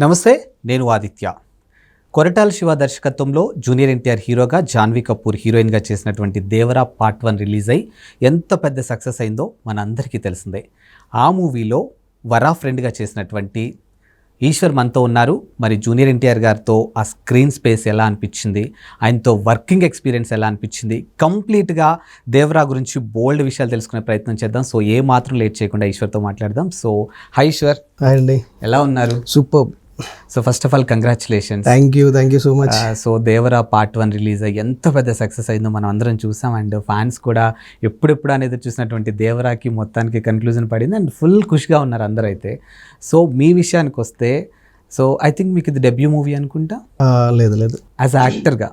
నమస్తే, నేను ఆదిత్య. కొరటాల శివ దర్శకత్వంలో జూనియర్ ఎన్టీఆర్ హీరోగా, జాన్వీ కపూర్ హీరోయిన్గా చేసినటువంటి దేవరా పార్ట్ 1 రిలీజ్ అయ్యి ఎంత పెద్ద సక్సెస్ అయిందో మనందరికీ తెలిసిందే. ఆ మూవీలో వరా ఫ్రెండ్గా చేసినటువంటి ఈశ్వర్ మనతో ఉన్నారు. మరి జూనియర్ ఎన్టీఆర్ గారితో ఆ స్క్రీన్ స్పేస్ ఎలా అనిపించింది, ఆయనతో వర్కింగ్ ఎక్స్పీరియన్స్ ఎలా అనిపించింది, కంప్లీట్గా దేవరా గురించి బోల్డ్ విషయాలు తెలుసుకునే ప్రయత్నం చేద్దాం. సో ఏ మాత్రం లేట్ చేయకుండా ఈశ్వర్తో మాట్లాడదాం. So hi Eshwar. హాయ్ అండి. ఎలా ఉన్నారు? Super. So first of all congratulations. Thank you so much. So Devara part 1 release అయ్యి ఎంత పెద్ద సక్సెస్ అయిందో మనం అందరం చూసాం. అండ్ ఫ్యాన్స్ కూడా ఎప్పుడెప్పుడు అనేది చూసినటువంటి దేవరాకి మొత్తానికి కన్క్లూజన్ పడింది అండ్ ఫుల్ ఖుషిగా ఉన్నారు అందరూ. అయితే సో మీ విషయానికి వస్తే, సో ఐ థింక్ మీకు ఇది డెబ్యూ మూవీ అనుకుంటా? లేదు, యాజ్ యాక్టర్గా.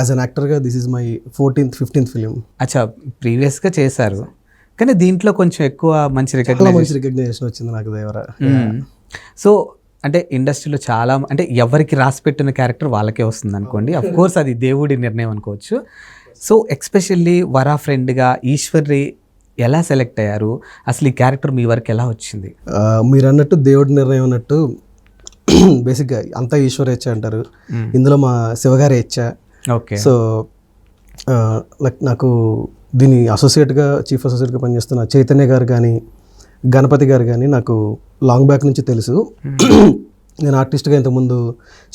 యాజ్ అన్ యాక్టర్గా this is my 15th film. అచ్చా, ప్రీవియస్గా చేశారు కానీ దీంట్లో కొంచెం ఎక్కువ మంచి రికగ్నైజేషన్ వచ్చింది నాకు దేవరా. సో అంటే ఇండస్ట్రీలో చాలా అంటే ఎవరికి రాసి పెట్టిన క్యారెక్టర్ వాళ్ళకే వస్తుంది అనుకోండి. అఫ్ కోర్స్ అది దేవుడి నిర్ణయం అనుకోవచ్చు. సో ఎక్స్పెషల్లీ వరా ఫ్రెండ్గా ఈశ్వర్ని ఎలా సెలెక్ట్ అయ్యారు, అసలు ఈ క్యారెక్టర్ మీ వరకు ఎలా వచ్చింది? మీరు అన్నట్టు దేవుడి నిర్ణయం అన్నట్టు బేసిక్గా అంతా ఈశ్వర్ హెచ్చ అంటారు. ఇందులో మా శివగారి హెచ్చ. ఓకే. సో లైక్ నాకు దీని అసోసియేట్గా, చీఫ్ అసోసియేట్గా పనిచేస్తున్న చైతన్య గారు కానీ, గణపతి గారు కానీ నాకు లాంగ్ బ్యాక్ నుంచి తెలుసు. నేను ఆర్టిస్ట్గా ఇంతకుముందు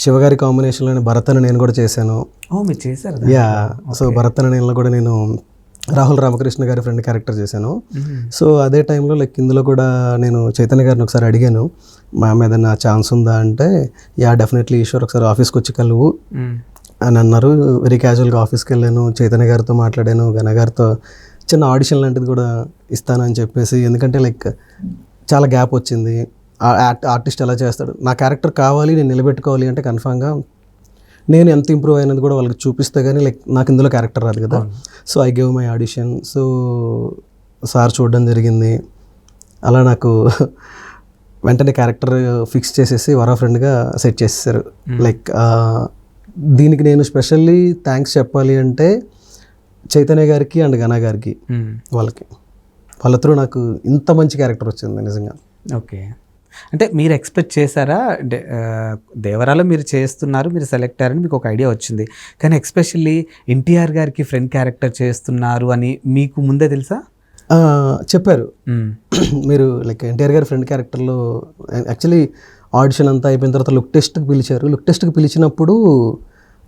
శివగారి కాంబినేషన్లోని భరత్ అని నేను కూడా చేశాను. మీరు చేశారు? యా. సో భరత్ అనే నేను కూడా నేను రాహుల్ రామకృష్ణ గారి ఫ్రెండ్ క్యారెక్టర్ చేశాను. సో అదే టైంలో లైక్ ఇందులో కూడా నేను చైతన్య గారిని ఒకసారి అడిగాను, మ్యామ్ ఏదైనా ఛాన్స్ ఉందా అంటే, యా డెఫినెట్లీ ఈశ్వర్ ఒకసారి ఆఫీస్కి వచ్చి కలువు అని అన్నారు. వెరీ క్యాజువల్గా ఆఫీస్కి వెళ్ళాను, చైతన్య గారితో మాట్లాడాను, గణ గారితో చిన్న ఆడిషన్ లాంటిది కూడా ఇస్తానని చెప్పేసి. ఎందుకంటే లైక్ చాలా గ్యాప్ వచ్చింది. ఆర్టిస్ట్ ఎలా చేస్తాడు, నా క్యారెక్టర్ కావాలి, నేను నిలబెట్టుకోవాలి అంటే కన్ఫామ్గా నేను ఎంత ఇంప్రూవ్ అయినది కూడా వాళ్ళకి చూపిస్తే కానీ లైక్ నాకు ఇందులో క్యారెక్టర్ రాదు కదా. So I give my audition. So sir చూడడం జరిగింది. అలా నాకు వెంటనే క్యారెక్టర్ ఫిక్స్ చేసేసి వరా ఫ్రెండ్గా సెట్ చేసేసారు. లైక్ దీనికి నేను స్పెషల్లీ థ్యాంక్స్ చెప్పాలి అంటే చైతన్య గారికి అండ్ గణ గారికి, వాళ్ళ త్రూ నాకు ఇంత మంచి క్యారెక్టర్ వచ్చింది నిజంగా. ఓకే. అంటే మీరు ఎక్స్పెక్ట్ చేశారా? అంటే దేవరాలో మీరు చేస్తున్నారు, మీరు సెలెక్ట్ అయ్యారని మీకు ఒక ఐడియా వచ్చింది, కానీ ఎక్స్పెషల్లీ ఎన్టీఆర్ గారికి ఫ్రెండ్ క్యారెక్టర్ చేస్తున్నారు అని మీకు ముందే తెలుసా? చెప్పారు. మీరు లైక్ ఎన్టీఆర్ గారి ఫ్రెండ్ క్యారెక్టర్లో యాక్చువల్లీ ఆడిషన్ అంతా అయిపోయిన తర్వాత లుక్ టెస్ట్కి పిలిచారు. లుక్ టెస్ట్కి పిలిచినప్పుడు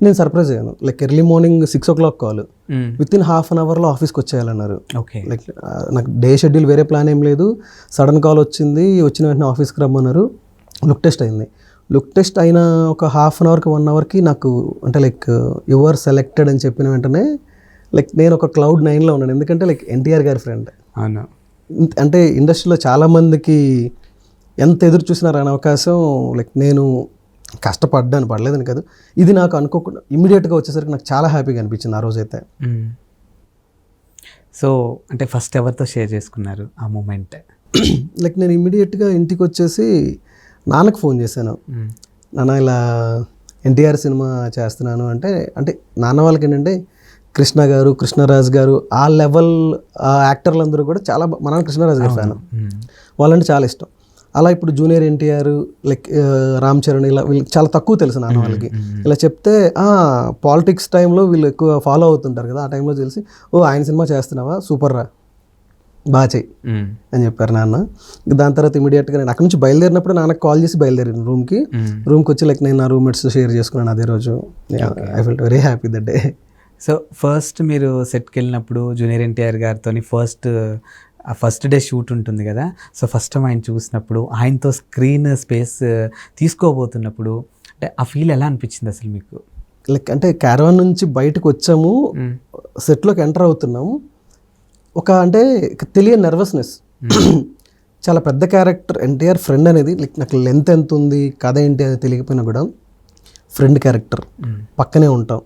నేను సర్ప్రైజ్ అయ్యాను. Like early morning 6 o'clock call, with in ½ an hourలో ఆఫీస్కి వచ్చేయాలన్నారు. ఓకే. లైక్ నాకు డే షెడ్యూల్ వేరే ప్లాన్ ఏం లేదు, సడన్ కాల్ వచ్చింది. వచ్చిన వెంటనే ఆఫీస్కి రమ్మన్నారు. లుక్ టెస్ట్ అయింది. లుక్ టెస్ట్ అయిన ఒక ½ an hourకి 1 hourకి నాకు అంటే లైక్ యువర్ సెలెక్టెడ్ అని చెప్పిన వెంటనే లైక్ నేను ఒక Cloud 9లో ఉన్నాను. ఎందుకంటే లైక్ ఎన్టీఆర్ గారి ఫ్రెండ్. అవును. అంటే ఇండస్ట్రీలో చాలామందికి ఎంత ఎదురు చూసినా రాని అవకాశం. లైక్ నేను కష్టపడ్డాను, పడలేదని కాదు, ఇది నాకు అనుకోకుండా ఇమ్మీడియట్గా వచ్చేసరికి నాకు చాలా హ్యాపీగా అనిపించింది ఆ రోజైతే. సో అంటే ఫస్ట్ ఎవరితో షేర్ చేసుకున్నారు ఆ మూమెంట్? లైక్ నేను ఇమ్మీడియట్గా ఇంటికి వచ్చేసి నాన్నకు ఫోన్ చేశాను. నాన్న ఇలా ఎన్టీఆర్ సినిమా చేస్తున్నాను అంటే, నాన్న వాళ్ళకి ఏంటంటే కృష్ణ గారు, కృష్ణరాజ్ గారు ఆ లెవెల్ యాక్టర్లందరూ కూడా చాలా, మా నాన్న కృష్ణరాజ్ గారు ఫ్యాన్, వాళ్ళంటే చాలా ఇష్టం. అలా ఇప్పుడు జూనియర్ ఎన్టీఆర్, లైక్ రామ్ చరణ్, ఇలా వీళ్ళకి చాలా తక్కువ తెలుసు నాన్న వాళ్ళకి. ఇలా చెప్తే పాలిటిక్స్ టైంలో వీళ్ళు ఎక్కువ ఫాలో అవుతుంటారు కదా, ఆ టైంలో తెలిసి, ఓ ఆయన సినిమా చేస్తున్నావా, సూపర్ రా, బాగా చెయ్యి అని చెప్పారు నాన్న. దాని తర్వాత ఇమీడియట్గా నేను అక్కడ నుంచి బయలుదేరినప్పుడు నాన్నకు కాల్ చేసి బయలుదేరాను రూమ్కి వచ్చి లైక్ నేను నా రూమ్మేట్స్ షేర్ చేసుకున్నాను అదే రోజు. I felt very happy that day. So first మీరు సెట్కి వెళ్ళినప్పుడు జూనియర్ ఎన్టీఆర్ గారితో ఫస్ట్ డే షూట్ ఉంటుంది కదా, సో ఫస్ట్ టైం ఆయన చూసినప్పుడు, ఆయనతో స్క్రీన్ స్పేస్ తీసుకోబోతున్నప్పుడు అంటే ఆ ఫీల్ ఎలా అనిపించింది అసలు మీకు? లైక్ అంటే క్యారవాన్ నుంచి బయటకు వచ్చాము, సెట్లోకి ఎంటర్ అవుతున్నాము, ఒక అంటే తెలియని నర్వస్నెస్. చాలా పెద్ద క్యారెక్టర్ ఎన్టీఆర్ ఫ్రెండ్ అనేది, లైక్ నాకు లెంత్ ఎంత ఉంది, కథ ఏంటి అది తెలియకపోయినా కూడా ఫ్రెండ్ క్యారెక్టర్, పక్కనే ఉంటాం,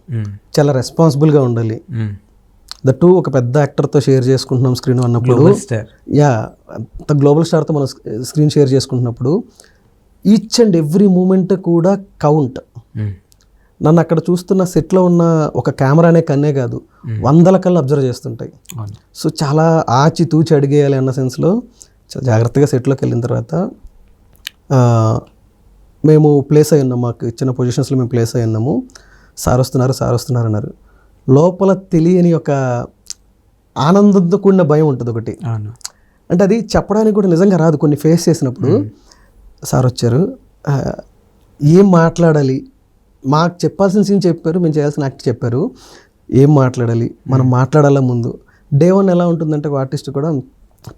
చాలా రెస్పాన్సిబుల్గా ఉండాలి. దట్టు ఒక పెద్ద యాక్టర్తో షేర్ చేసుకుంటున్నాం స్క్రీన్ అన్నప్పుడు, యా గ్లోబల్ స్టార్తో మనం స్క్రీన్ షేర్ చేసుకుంటున్నప్పుడు ఈచ్ అండ్ ఎవ్రీ మూమెంట్ కూడా కౌంట్. నన్ను అక్కడ చూస్తున్న సెట్లో ఉన్న ఒక కెమెరానే కన్నే కాదు, 100 కళ్ళు అబ్జర్వ్ చేస్తుంటాయి. సో చాలా ఆచి తూచి అడిగేయాలి అన్న సెన్స్లో చాలా జాగ్రత్తగా సెట్లోకి వెళ్ళిన తర్వాత మేము ప్లేస్ అయి ఉన్నాము, మాకు ఇచ్చిన పొజిషన్స్లో మేము ప్లేస్ అయి ఉన్నాము. సార్ వస్తున్నారు అన్నారు. లోపల తెలియని ఒక ఆనందంతో కూడిన భయం ఉంటుంది ఒకటి. అంటే అది చెప్పడానికి కూడా నిజంగా రాదు. కొన్ని ఫేస్ చేసినప్పుడు సార్ వచ్చారు, ఏం మాట్లాడాలి, మాకు చెప్పాల్సిన సీన్ చెప్పారు, మేము చేయాల్సిన యాక్ట్ చెప్పారు, ఏం మాట్లాడాలి, మనం మాట్లాడాల ముందు. డే 1 ఎలా ఉంటుందంటే ఒక ఆర్టిస్ట్ కూడా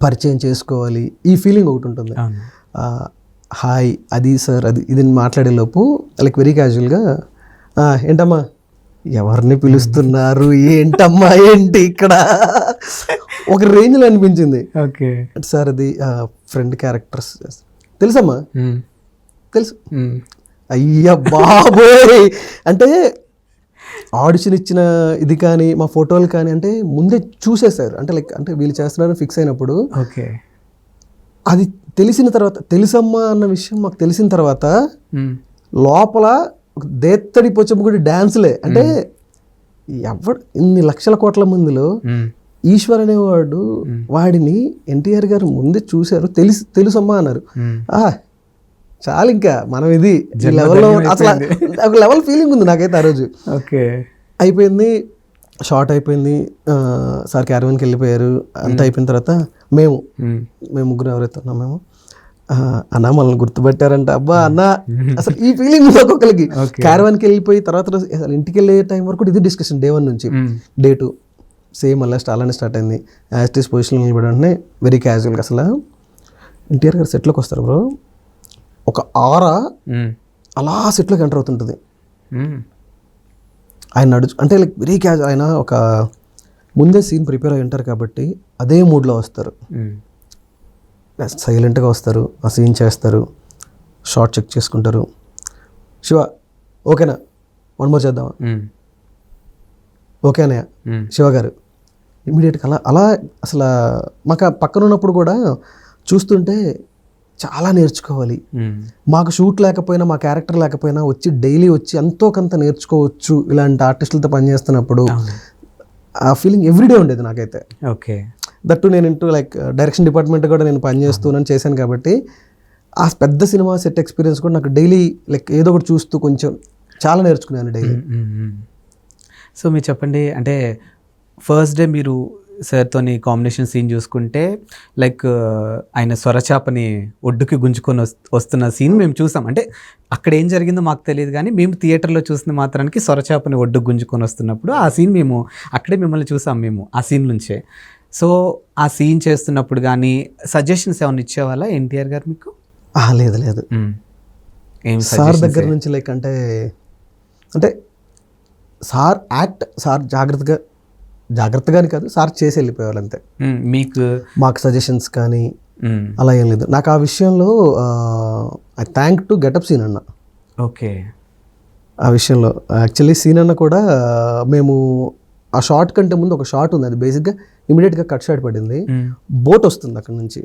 పరిచయం చేసుకోవాలి, ఈ ఫీలింగ్ ఒకటి ఉంటుంది. హాయ్ అది సార్ అది ఇది మాట్లాడే లోపు లైక్ వెరీ క్యాజువల్గా ఏంటమ్మా ఎవరిని పిలుస్తున్నారు, ఏంటమ్మా ఏంటి ఇక్కడ, ఒక రేంజ్లో అనిపించింది. ఓకే సార్ అది ఫ్రెండ్ క్యారెక్టర్స్ తెలుసమ్మా, తెలుసు. అయ్యా బాబోయ్, అంటే ఆడిషన్ ఇచ్చిన ఇది కానీ మా ఫోటోలు కానీ అంటే ముందే చూసేసారు. అంటే లైక్ అంటే వీళ్ళు చేస్తున్నారని ఫిక్స్ అయినప్పుడు ఓకే అది తెలిసిన తర్వాత, తెలుసమ్మా అన్న విషయం మాకు తెలిసిన తర్వాత లోపల ఒక దేత్తడి పొచ్చమ్మగుడి డ్యాన్స్లే. అంటే ఎవడు ఇన్ని లక్షల కోట్ల మందిలో ఈశ్వర్ అనేవాడు, వాడిని ఎన్టీఆర్ గారు ముందే చూశారు, తెలుసమ్మా అన్నారు. చాలు ఇంకా మనం ఇది లెవెల్లో అసలు ఒక లెవెల్ ఫీలింగ్ ఉంది నాకైతే ఆ రోజు. ఓకే అయిపోయింది, షార్ట్ అయిపోయింది, సార్ క్యారవాన్కి వెళ్ళిపోయారు. అంతా అయిపోయిన తర్వాత మేము ముగ్గురు ఎవరైతే ఉన్నాం మేము, అన్న మనల్ని గుర్తుపెట్టారంట, అబ్బా అన్న అసలు ఈ ఫీలింగ్ ఉంది ఒక్కొక్కరికి. క్యారవాన్కి వెళ్ళిపోయి తర్వాత అసలు ఇంటికి వెళ్ళే టైం వరకు ఇది డిస్కషన్. డే 1 నుంచి డే 2 సేమ్ అలా అలానే స్టార్ట్ అయింది. యాజ్ ఇస్ పొజిషన్లో నిలబడి వెరీ క్యాజువల్గా అసలు ఎన్టీఆర్ గారు సెట్లోకి వస్తారు బ్రో, ఒక ఆరా అలా సెట్లోకి ఎంటర్ అవుతుంటుంది. ఆయన అంటే లైక్ వెరీ క్యాజువల్, ఆయన ఒక ముందే సీన్ ప్రిపేర్ అయి ఉంటారు కాబట్టి అదే మూడ్లో వస్తారు. సైలెంట్గా వస్తారు, ఆ సీన్ చేస్తారు, షార్ట్ చెక్ చేసుకుంటారు. శివ ఓకేనా, 1 మోర్ చేద్దామా, ఓకే అన్నయ్య శివ గారు ఇమీడియట్గా అలా అసలు మాకు పక్కన ఉన్నప్పుడు కూడా చూస్తుంటే చాలా నేర్చుకోవాలి. మాకు షూట్ లేకపోయినా, మా క్యారెక్టర్ లేకపోయినా వచ్చి డైలీ వచ్చి ఎంతో కొంత నేర్చుకోవచ్చు ఇలాంటి ఆర్టిస్టులతో పనిచేస్తున్నప్పుడు. ఆ ఫీలింగ్ ఎవ్రీడే ఉండేది నాకైతే. ఓకే దట్టు నేను ఇంటూ లైక్ డైరెక్షన్ డిపార్ట్మెంట్ కూడా నేను పనిచేస్తున్నాను చేశాను కాబట్టి ఆ పెద్ద సినిమా సెట్ ఎక్స్పీరియన్స్ కూడా నాకు డైలీ లైక్ ఏదో ఒకటి చూస్తూ కొంచెం చాలా నేర్చుకున్నాను డైలీ. సో మీరు చెప్పండి, అంటే ఫస్ట్ డే మీరు సార్తోని కాంబినేషన్ సీన్ చూసుకుంటే లైక్ ఆయన సొరచాపని ఒడ్డుకి గుంజుకొని వస్తున్న సీన్ మేము చూసాం. అంటే అక్కడ ఏం జరిగిందో మాకు తెలియదు, కానీ మేము థియేటర్లో చూసిన మాత్రానికి సొరచాపని ఒడ్డుకు గుంజుకొని వస్తున్నప్పుడు ఆ సీన్ మేము అక్కడే మిమ్మల్ని చూసాం మేము ఆ సీన్ నుంచే. సో ఆ సీన్ చేస్తున్నప్పుడు కానీ సజెషన్స్ ఏమైనా ఇచ్చేవాళ్ళ ఎన్టీఆర్ గారు మీకు? లేదు ఏం సార్ దగ్గర నుంచి లైక్ అంటే సార్ యాక్ట్ సార్ జాగ్రత్తగాని కాదు, సార్ చేసి వెళ్ళిపోయేవాళ్ళు అంతే. మాకు సజెషన్స్ కానీ అలా ఏం లేదు. నాకు ఆ విషయంలో I thank to getup Seenu అన్న. ఓకే ఆ విషయంలో యాక్చువల్లీ సీన్ అన్న కూడా మేము ఆ షార్ట్ కంటే ముందు ఒక షార్ట్ ఉంది, అది బేసిక్గా ఇమీడియట్గా కట్ షాట్ పడింది. బోట్ వస్తుంది అక్కడ నుంచి,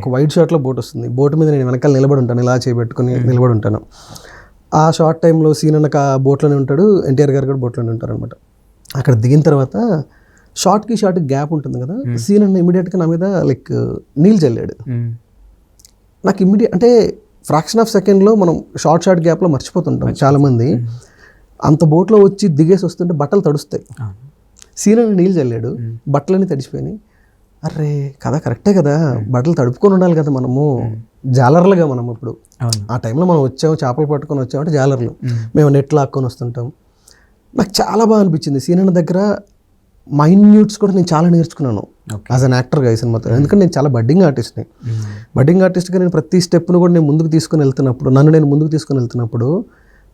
ఒక వైట్ షార్ట్లో బోట్ వస్తుంది. బోట్ మీద నేను వెనకాల నిలబడి ఉంటాను, ఇలా చేయబెట్టుకుని నిలబడి ఉంటాను. ఆ షార్ట్ టైంలో సీన్ అన్న బోట్లోనే ఉంటాడు, ఎన్టీఆర్ గారు కూడా బోట్లోనే ఉంటారు అనమాట. అక్కడ దిగిన తర్వాత షార్ట్కి గ్యాప్ ఉంటుంది కదా, సీన్ అన్న ఇమీడియట్గా నా మీద లైక్ నీళ్ళు చల్లాడు. నాకు అంటే ఫ్రాక్షన్ ఆఫ్ సెకండ్లో మనం షార్ట్ గ్యాప్లో మర్చిపోతుంటాం చాలామంది. అంత బోట్లో వచ్చి దిగేసి వస్తుంటే బట్టలు తడుస్తాయి. సీన్ అన్న నీళ్ళు చల్లాడు, బట్టలన్నీ తడిచిపోయినాయి. అరే కదా కరెక్టే కదా, బట్టలు తడుపుకొని ఉండాలి కదా మనము, జాలర్లుగా మనం ఇప్పుడు ఆ టైంలో మనం వచ్చాము, చేపలు పట్టుకొని వచ్చామంటే జాలర్లు, మేము నెట్ లాక్కొని వస్తుంటాం. నాకు చాలా బాగా అనిపించింది సీన్ అన్న దగ్గర. మైన్యూట్స్ కూడా నేను చాలా నేర్చుకున్నాను యాజ్ అన్ యాక్టర్గా ఈ సినిమాతో. ఎందుకంటే నేను చాలా బడ్డింగ్ ఆర్టిస్ట్గా నేను ప్రతి స్టెప్ను కూడా నేను ముందుకు తీసుకొని వెళ్తున్నప్పుడు, నేను ముందుకు తీసుకొని వెళ్తున్నప్పుడు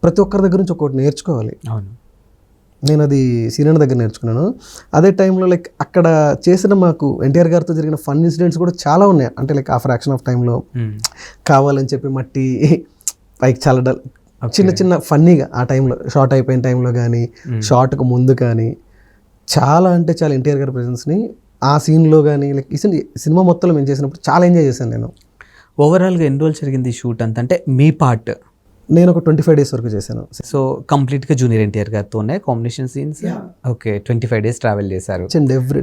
ప్రతి ఒక్కరి దగ్గర నుంచి ఒక్కొక్కటి నేర్చుకోవాలి. నేను అది సీన్ అన్న దగ్గర నేర్చుకున్నాను. అదే టైంలో లైక్ అక్కడ చేసిన మాకు ఎన్టీఆర్ గారితో జరిగిన ఫన్ ఇన్సిడెంట్స్ కూడా చాలా ఉన్నాయి. అంటే లైక్ ఆ ఫ్రాక్షన్ ఆఫ్ టైంలో కావాలని చెప్పి మట్టి పైకి చల్లడం, చిన్న ఫన్నీగా ఆ టైంలో షార్ట్ అయిపోయిన టైంలో కానీ షార్ట్కు ముందు కానీ చాలా అంటే చాలా ఎన్టీఆర్ గారి ప్రెజెన్స్ని ఆ సీన్లో కానీ లైక్ ఈ సినిమా మొత్తంలో మేము చేసినప్పుడు చాలా ఎంజాయ్ చేశాను నేను. ఓవరాల్గా ఎన్ని రోజులు జరిగింది షూట్ అంతా? అంటే మీ పార్ట్ నేను ఒక 25 days వరకు చేశాను. సో కంప్లీట్గా జూనియర్ ఎన్టీఆర్ గారితోనే combination scenes. Okay 25 days travel చేశారు.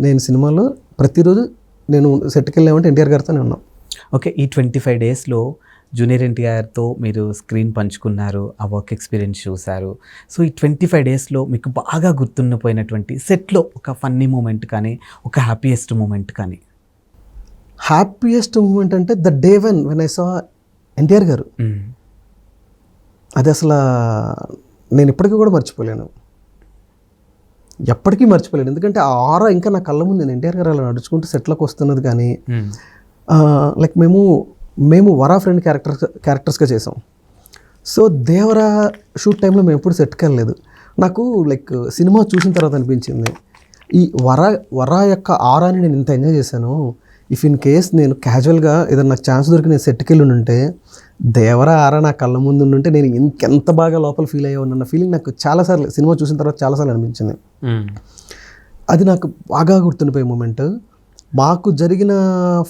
నేను సినిమాలో ప్రతిరోజు నేను సెట్కి వెళ్ళామంటే ఎన్టీఆర్ గారితోనే ఉన్నాను. ఓకే ఈ 25 daysలో జూనియర్ ఎన్టీఆర్తో మీరు స్క్రీన్ పంచుకున్నారు, ఆ వర్క్ ఎక్స్పీరియన్స్ చూశారు. సో ఈ 25 డేస్లో మీకు బాగా గుర్తుండిపోయినటువంటి సెట్లో ఒక ఫన్నీ మూమెంట్ కానీ, ఒక హ్యాపీయెస్ట్ మూమెంట్ కానీ? హ్యాపీయెస్ట్ మూమెంట్ అంటే the day when I saw NTR గారు. అది అసలు నేను ఇప్పటికీ కూడా మర్చిపోలేను, ఎప్పటికీ మర్చిపోలేను. ఎందుకంటే ఆ ఆరా ఇంకా నా కళ్ళ ముందు ఎన్టీఆర్ గారు అలా నడుచుకుంటూ సెట్లోకి వస్తున్నది. కానీ లైక్ మేము వరా ఫ్రెండ్ క్యారెక్టర్స్గా చేసాం. సో దేవరా షూట్ టైంలో మేము ఎప్పుడు సెట్కి వెళ్ళలేదు. నాకు లైక్ సినిమా చూసిన తర్వాత అనిపించింది, ఈ వరా యొక్క ఆరాని నేను ఇంత ఎంజాయ్ చేశాను. ఇఫ్ ఇన్ కేస్ నేను క్యాజువల్గా ఏదైనా నాకు ఛాన్స్ దొరికి నేను సెట్కి వెళ్ళి ఉంటే, దేవరా ఆరా నా కళ్ళ ముందు ఉంటే నేను ఇంకెంత బాగా లోపల ఫీల్ అయ్యాను ఫీలింగ్ నాకు చాలాసార్లు సినిమా చూసిన తర్వాత చాలాసార్లు అనిపించింది. అది నాకు బాగా గుర్తుండిపోయే మూమెంట్. మాకు జరిగిన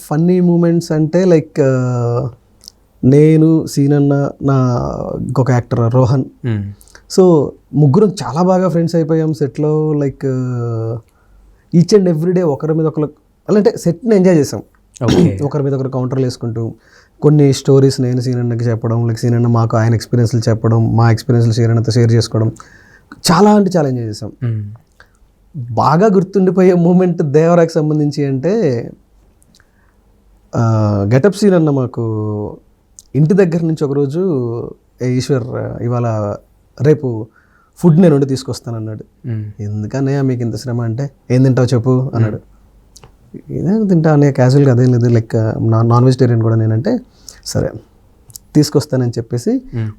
ఫన్నీ మూమెంట్స్ అంటే లైక్ నేను, సీనన్న, నా ఇంకొక యాక్టర్ రోహన్, సో ముగ్గురం చాలా బాగా ఫ్రెండ్స్ అయిపోయాం సెట్లో. లైక్ ఈచ్ అండ్ ఎవ్రీడే ఒకరి మీద ఒకరు అంటే సెట్ని ఎంజాయ్ చేసాం. ఒకరి మీద ఒకరు కౌంటర్లు వేసుకుంటూ కొన్ని స్టోరీస్ నేను సీనన్నకి చెప్పడం, లైక్ సీనన్న మాకు ఆయన ఎక్స్పీరియన్స్లు చెప్పడం, మా ఎక్స్పీరియన్స్లు సీనన్నతో షేర్ చేసుకోవడం, చాలా అంటే చాలా ఎంజాయ్ చేసాం. బాగా గుర్తుండిపోయే మూమెంట్ దేవరాకి సంబంధించి అంటే గెటప్ సీనన్న మాకు ఇంటి దగ్గర నుంచి ఒకరోజు ఈశ్వర్ ఇవాళ రేపు ఫుడ్ నేను వండి తీసుకొస్తానన్నాడు. ఎందుకనే మీకు ఇంత శ్రమ అంటే, ఏం తింటావు చెప్పు అన్నాడు. ఏదైనా తింటా అనే క్యాజువల్గా అదేం లేదు, లైక్ నాన్ వెజిటేరియన్ కూడా నేనంటే సరే తీసుకొస్తానని చెప్పేసి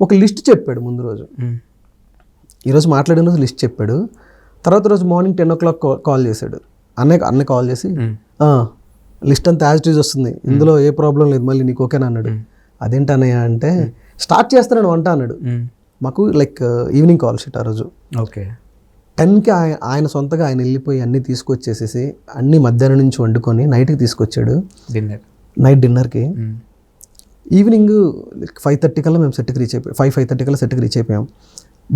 ఒక లిస్ట్ చెప్పాడు ముందు రోజు. ఈరోజు మాట్లాడిన రోజు లిస్ట్ చెప్పాడు. తర్వాత రోజు మార్నింగ్ 10 o'clock కాల్ చేశాడు. అన్నయ్య కాల్ చేసి లిస్ట్ అంతా యాజ్ ఇట్ ఈజ్ వస్తుంది, ఇందులో ఏ ప్రాబ్లం లేదు, మళ్ళీ నీకు ఓకేనా అన్నాడు. అదేంటి అన్నయ్య అంటే, స్టార్ట్ చేస్తున్నాడు వంట అన్నాడు. మాకు లైక్ ఈవినింగ్ కాల్ షీట్ ఆ రోజు. ఓకే 10కి ఆయన సొంతగా ఆయన వెళ్ళిపోయి అన్నీ తీసుకొచ్చేసేసి అన్నీ మధ్యాహ్నం నుంచి వండుకొని నైట్కి తీసుకొచ్చాడు, నైట్ డిన్నర్కి. ఈవినింగ్ 5:30 కల్లా మేము సెట్కి రీచ్ అయిపోయాం. 5:30 కల్లా సెట్కి రీచ్ అయిపోయాం.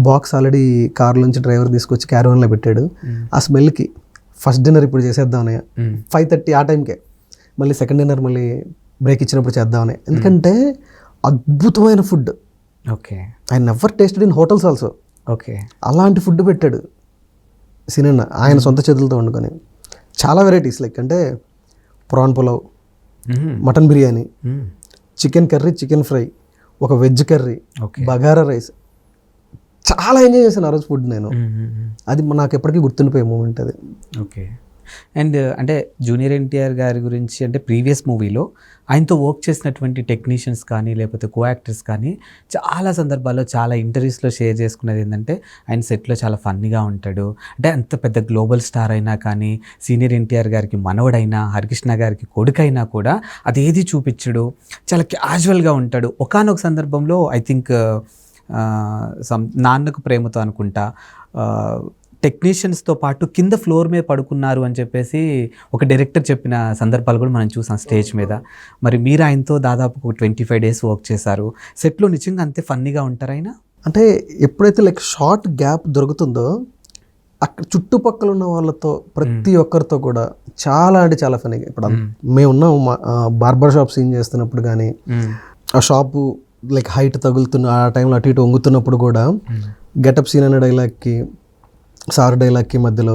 బాక్స్ ఆల్రెడీ కార్లోంచి డ్రైవర్ తీసుకొచ్చి క్యారవాన్లో పెట్టాడు. ఆ స్మెల్కి ఫస్ట్ డిన్నర్ ఇప్పుడు చేసేద్దామని 5:30 ఆ టైంకే, మళ్ళీ సెకండ్ డిన్నర్ మళ్ళీ బ్రేక్ ఇచ్చినప్పుడు చేద్దామని. ఎందుకంటే అద్భుతమైన food. Okay I never tasted in hotels also. Okay అలాంటి ఫుడ్ పెట్టాడు సినన్న ఆయన సొంత చేతులతో వండుకొని. చాలా వెరైటీస్ లైక్ అంటే prawn pulao, mutton biryani, chicken curry, chicken fry, ఒక వెజ్ కర్రీ, బగారా రైస్, చాలా ఎంజాయ్ చేశాను ఆ రోజు ఫుడ్ నేను. అది నాకు ఎప్పటికీ గుర్తుండిపోయే మూమెంట్ అది. ఓకే అండ్ అంటే జూనియర్ ఎన్టీఆర్ గారి గురించి అంటే ప్రీవియస్ మూవీలో ఆయనతో వర్క్ చేసినటువంటి టెక్నీషియన్స్ కానీ లేకపోతే కో యాక్టర్స్ కానీ చాలా సందర్భాల్లో చాలా ఇంటర్వ్యూస్లో షేర్ చేసుకునేది ఏంటంటే, ఆయన సెట్లో చాలా ఫన్నీగా ఉంటాడు. అంటే అంత పెద్ద గ్లోబల్ స్టార్ అయినా కానీ, సీనియర్ ఎన్టీఆర్ గారికి మనవడైనా, హరికృష్ణ గారికి కొడుకైనా కూడా అదేది చూపించడు, చాలా క్యాజువల్గా ఉంటాడు. ఒకానొక సందర్భంలో ఐ థింక్ నాన్నకు ప్రేమతో అనుకుంటా టెక్నీషియన్స్తో పాటు కింద ఫ్లోర్ మీద పడుకున్నారు అని చెప్పేసి ఒక డైరెక్టర్ చెప్పిన సందర్భాలు కూడా మనం చూసాం స్టేజ్ మీద. మరి మీరు ఆయనతో దాదాపు 25 days వర్క్ చేశారు. సెట్లో నిజంగా అంతే ఫన్నీగా ఉంటారు ఆయన? అంటే ఎప్పుడైతే లైక్ షార్ట్ గ్యాప్ దొరుకుతుందో అక్కడ చుట్టుపక్కల ఉన్న వాళ్ళతో ప్రతి ఒక్కరితో కూడా చాలా అంటే చాలా ఫన్నీగా. ఇప్పుడు మేము ఉన్నాం బార్బర్ షాప్ సీన్ చేస్తున్నప్పుడు కానీ, ఆ షాపు లైక్ హైట్ తగులుతున్న ఆ టైంలో అటు ఇటు వంగుతున్నప్పుడు కూడా గెటప్ సీన్ అనే డైలాగ్కి సార్ డైలాగ్కి మధ్యలో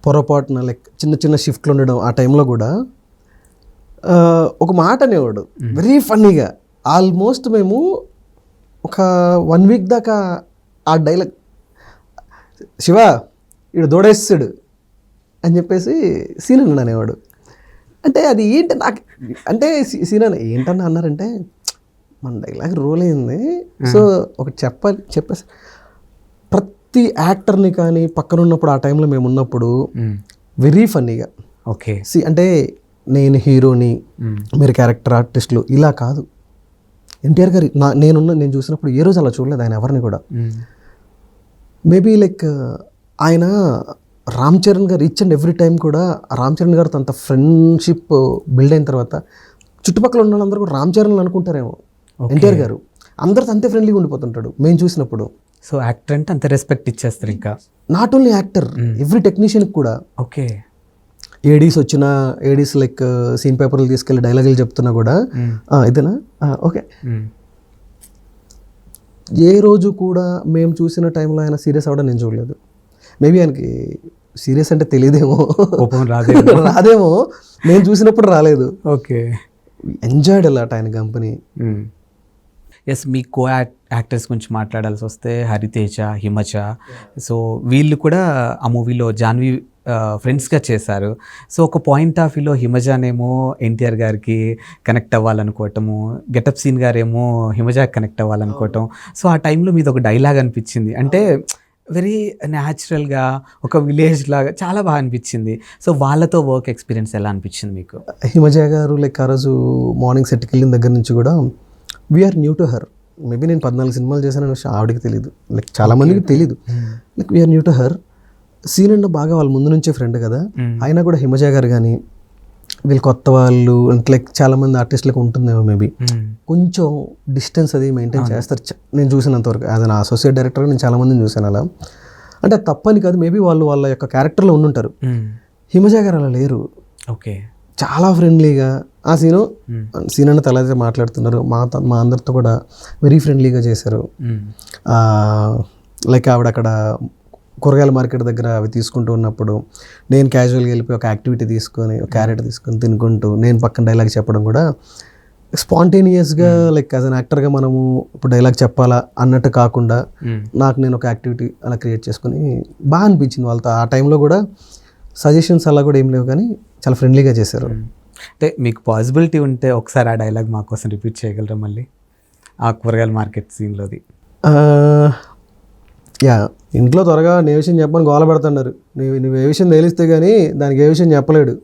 పొరపాటున లైక్ చిన్న చిన్న షిఫ్ట్లు ఉండడం ఆ టైంలో కూడా ఒక మాట అనేవాడు వెరీ ఫన్నీగా. ఆల్మోస్ట్ మేము ఒక 1 week దాకా ఆ డైలాగ్, శివ ఇడు దూడేస్తాడు అని చెప్పేసి సీన్ అన్నాడు అనేవాడు. అంటే అది ఏంటి నాకు అంటే సీన్ అని ఏంటన్నా అన్నారంటే, మన డైలాగ్ రోల్ అయింది, సో ఒకటి చెప్పేసి ప్రతి యాక్టర్ని కానీ పక్కన ఉన్నప్పుడు ఆ టైంలో మేము ఉన్నప్పుడు వెరీ ఫన్నీగా. ఓకే అంటే నేను హీరోని, మీరు క్యారెక్టర్ ఆర్టిస్టులు ఇలా కాదు. ఎన్టీఆర్ గారి నేను చూసినప్పుడు ఏ రోజు అలా చూడలేదు ఆయన ఎవరిని కూడా. మేబీ లైక్ ఆయన రామ్ చరణ్ గారు ఈచ్ అండ్ ఎవ్రీ టైం కూడా రామ్ చరణ్ గారితో అంత ఫ్రెండ్షిప్ బిల్డ్ అయిన తర్వాత చుట్టుపక్కల ఉన్న వాళ్ళందరూ కూడా రామ్ చరణ్ అనుకుంటారేమో. ఎన్టీఆర్ గారు అందరితో అంతే ఫ్రెండ్లీగా ఉండిపోతుంటాడు మేము చూసినప్పుడు. సో యాక్టర్ అంటే అంత రెస్పెక్ట్ ఇచ్చేస్తారు. ఇంకా నాట్ ఓన్లీ యాక్టర్, ఎవ్రీ టెక్నీషియన్కి కూడా. ఓకే ఏడీస్ లైక్ సీన్ పేపర్లు తీసుకెళ్ళి డైలాగులు చెప్తున్నా కూడా ఇదేనా ఓకే ఏ రోజు కూడా మేము చూసిన టైంలో ఆయన సీరియస్ అవ్వడం నేను చూడలేదు. మేబీ ఆయనకి సీరియస్ అంటే తెలియదేమో, కోపం రాదేమో. రాదేమో, నేను చూసినప్పుడు రాలేదు. ఓకే, ఎంజాయ్డ్ అలాట్ ఆయన కంపెనీ. ఎస్, మీ కో యాక్టర్స్ గురించి మాట్లాడాల్సి వస్తే హరితేజ, హిమజ, సో వీళ్ళు కూడా ఆ మూవీలో జాన్వి ఫ్రెండ్స్గా చేశారు. సో ఒక పాయింట్ ఆఫ్ వ్యూలో హిమజానేమో ఎన్టీఆర్ గారికి కనెక్ట్ అవ్వాలనుకోవటము, గెటప్ సీన్ గారేమో హిమజాకి కనెక్ట్ అవ్వాలనుకోవటం. సో ఆ టైంలో మీది ఒక డైలాగ్ అనిపించింది, అంటే వెరీ న్యాచురల్గా ఒక విలేజ్ లాగా చాలా బాగా అనిపించింది. సో వాళ్ళతో వర్క్ ఎక్స్పీరియన్స్ ఎలా అనిపించింది మీకు? హిమజ గారు లైక్ ఆ రోజు మార్నింగ్ సెట్కి వెళ్ళిన దగ్గర నుంచి కూడా we're new to her. Maybe నేను 14 సినిమాలు చేశాను విషయం ఆవిడకి తెలియదు, లైక్ చాలా మందికి తెలియదు. Like we're new to her. Seenu అంటే బాగా వాళ్ళ ముందు నుంచే ఫ్రెండ్ కదా, అయినా కూడా హిమజ గారు కానీ వీళ్ళు కొత్త వాళ్ళు అంటే లైక్ చాలా మంది ఆర్టిస్టులకు ఉంటుందేమో మేబీ కొంచెం డిస్టెన్స్ అది మెయింటైన్ చేస్తారు. నేను చూసినంతవరకు యాజ్ అన్ అసోసియేట్ డైరెక్టర్గా నేను చాలా మందిని చూశాను అలా. అంటే అది తప్పని కాదు, మేబీ వాళ్ళు వాళ్ళ యొక్క క్యారెక్టర్లో ఉండుంటారు. హిమజ గారు అలా లేరు. ఓకే, చాలా ఫ్రెండ్లీగా ఆ సీన్ అన్న తలైతే మాట్లాడుతున్నారు. మా అందరితో కూడా వెరీ ఫ్రెండ్లీగా చేశారు. లైక్ ఆవిడ అక్కడ కూరగాయల మార్కెట్ దగ్గర అవి తీసుకుంటూ ఉన్నప్పుడు నేను క్యాజువల్గా వెళ్ళిపోయి ఒక యాక్టివిటీ తీసుకొని, ఒక క్యారెట్ తీసుకొని తినుకుంటూ నేను పక్కన డైలాగ్ చెప్పడం కూడా స్పాంటేనియస్గా లైక్ యాజ్ అన్ యాక్టర్గా మనము ఇప్పుడు డైలాగ్ చెప్పాలా అన్నట్టు కాకుండా నాకు నేను ఒక యాక్టివిటీ అలా క్రియేట్ చేసుకుని బాగా అనిపించింది వాళ్ళతో. ఆ టైంలో కూడా సజెషన్స్ అలా కూడా ఏం లేవు, కానీ చాలా ఫ్రెండ్లీగా చేశారు. అంటే మీకు పాసిబిలిటీ ఉంటే ఒకసారి ఆ డైలాగ్ మా కోసం రిపీట్ చేయగలరా మళ్ళీ, ఆ కూరగాయల మార్కెట్ సీన్లోది? యా, ఇంట్లో త్వరగా నే విషయం చెప్పని గోల పెడుతున్నారు. నువ్వు ఏ విషయం తెలిస్తే కానీ దానికి ఏ విషయం చెప్పలేడు.